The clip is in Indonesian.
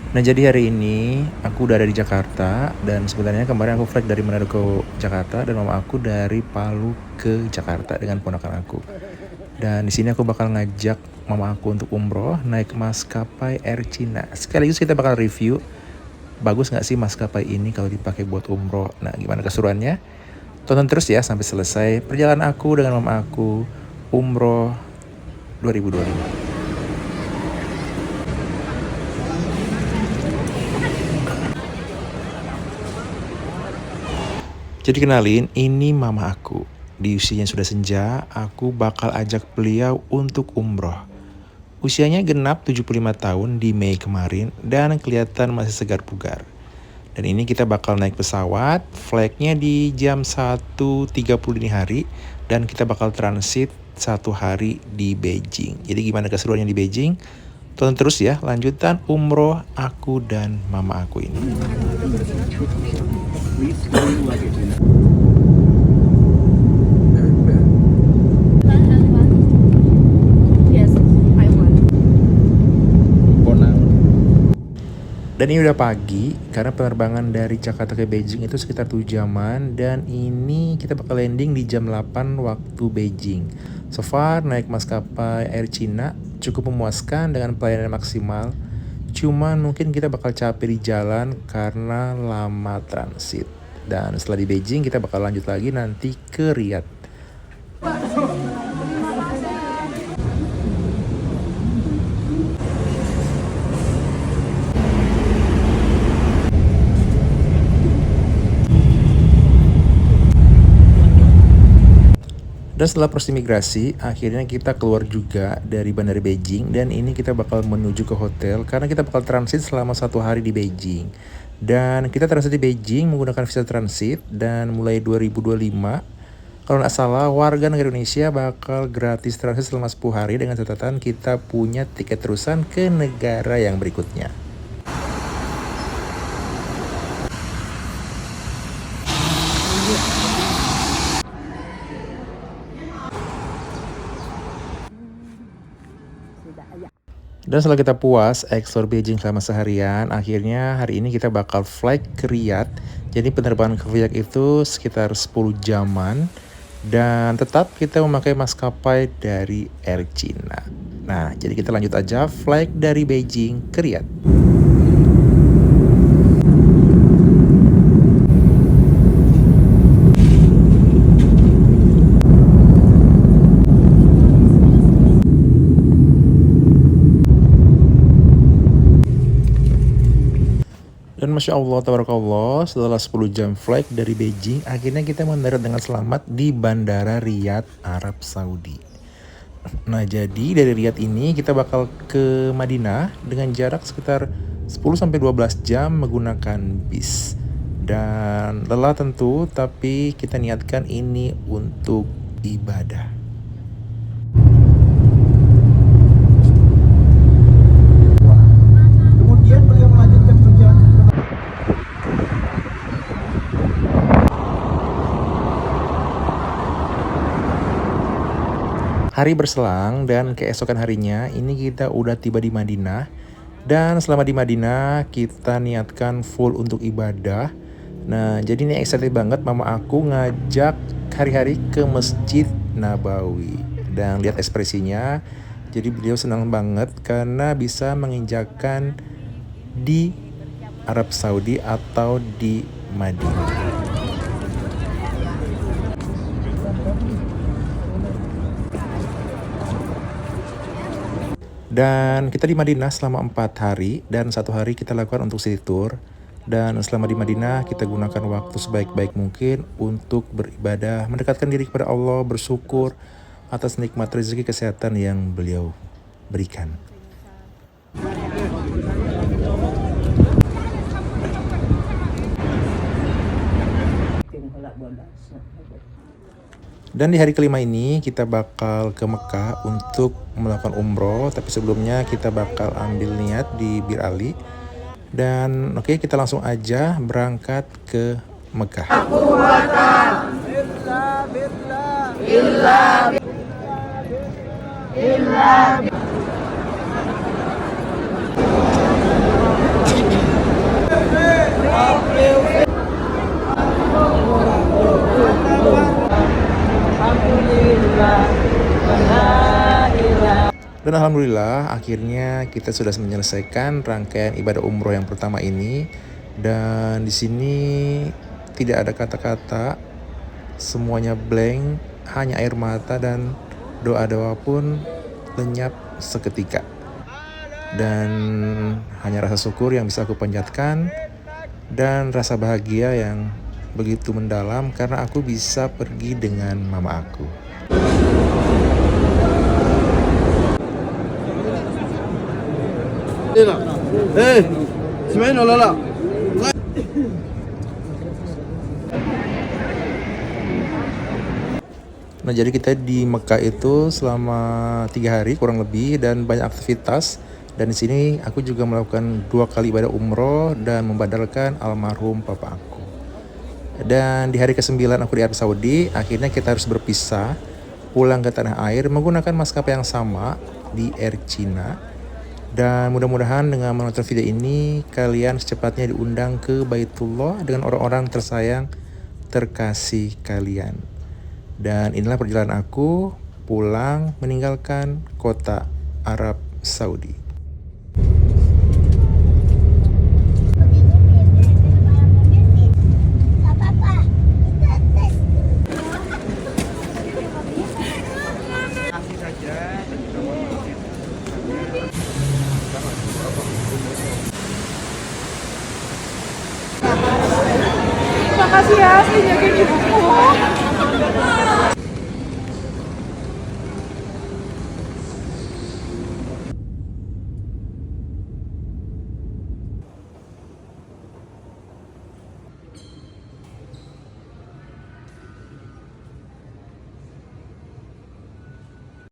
Nah, jadi hari ini aku udah ada di Jakarta dan sebenarnya kemarin aku flight dari Manado ke Jakarta dan mama aku dari Palu ke Jakarta dengan ponakan aku. Dan di sini aku bakal ngajak mama aku untuk umroh naik maskapai Air Cina. Sekaligus kita bakal review bagus nggak sih maskapai ini kalau dipakai buat umroh. Nah, gimana keseruannya? Tonton terus ya sampai selesai perjalanan aku dengan mama aku umroh 2025. Jadi kenalin, ini mama aku. Di usianya sudah senja, aku bakal ajak beliau untuk umroh. Usianya genap 75 tahun di Mei kemarin dan kelihatan masih segar bugar. Dan ini kita bakal naik pesawat, flagnya di jam 1.30 dini hari dan kita bakal transit 1 hari di Beijing. Jadi gimana keseruannya di Beijing? Tonton terus ya lanjutan umroh aku dan mama aku ini. Yes, I want. Dan ini udah pagi karena penerbangan dari Jakarta ke Beijing itu sekitar 7 jaman dan ini kita bakal landing di jam 8 waktu Beijing. So far naik maskapai Air Cina cukup memuaskan dengan pelayanan maksimal. Cuman mungkin kita bakal capek di jalan karena lama transit. Dan setelah di Beijing kita bakal lanjut lagi nanti ke Riyadh. Dan setelah proses imigrasi, akhirnya kita keluar juga dari Bandara Beijing dan ini kita bakal menuju ke hotel karena kita bakal transit selama 1 hari di Beijing. Dan kita transit di Beijing menggunakan visa transit dan mulai 2025, kalau nggak salah warga negara Indonesia bakal gratis transit selama 10 hari dengan catatan kita punya tiket terusan ke negara yang berikutnya. Dan setelah kita puas explore Beijing selama seharian, akhirnya hari ini kita bakal flight ke Riyadh. Jadi penerbangan ke Riyadh itu sekitar 10 jaman dan tetap kita memakai maskapai dari Air China. Nah, jadi kita lanjut aja flight dari Beijing ke Riyadh. Dan Masya Allah, tabarakallah, setelah 10 jam flight dari Beijing, akhirnya kita mendarat dengan selamat di Bandara Riyadh, Arab Saudi. Nah, jadi dari Riyadh ini kita bakal ke Madinah dengan jarak sekitar 10-12 jam menggunakan bis. Dan lelah tentu, tapi kita niatkan ini untuk ibadah. Kemudian beliau melanjutkan perjalanan. Hari berselang dan keesokan harinya ini kita udah tiba di Madinah. Dan selama di Madinah kita niatkan full untuk ibadah. Nah, jadi ini excited banget mama aku ngajak hari-hari ke Masjid Nabawi. Dan lihat ekspresinya, jadi beliau senang banget karena bisa menginjakan di Arab Saudi atau di Madinah. Dan kita di Madinah selama 4 hari dan 1 hari kita lakukan untuk city tour. Dan selama di Madinah kita gunakan waktu sebaik-baik mungkin untuk beribadah, mendekatkan diri kepada Allah, bersyukur atas nikmat rezeki kesehatan yang beliau berikan. Dan di hari kelima ini kita bakal ke Mekah untuk melakukan umroh. Tapi sebelumnya kita bakal ambil niat di Bir Ali. Dan oke, kita langsung aja berangkat ke Mekah. Dan alhamdulillah akhirnya kita sudah menyelesaikan rangkaian ibadah umroh yang pertama ini. Dan di sini tidak ada kata-kata, semuanya blank, hanya air mata dan doa-doa pun lenyap seketika. Dan hanya rasa syukur yang bisa aku panjatkan dan rasa bahagia yang begitu mendalam karena aku bisa pergi dengan mama aku. اسمعيني ولا لا؟ Nah, jadi kita di Mekah itu selama 3 hari kurang lebih dan banyak aktivitas. Dan di sini aku juga melakukan 2 kali ibadah umroh dan membadalkan almarhum papa aku. Dan di hari ke-9 aku di Arab Saudi, akhirnya kita harus berpisah pulang ke tanah air menggunakan maskapai yang sama di Air China. Dan mudah-mudahan dengan menonton video ini kalian secepatnya diundang ke Baitullah dengan orang-orang tersayang terkasih kalian. Dan inilah perjalanan aku pulang meninggalkan kota Arab Saudi. Makasih ya, sudah jagain ibuku.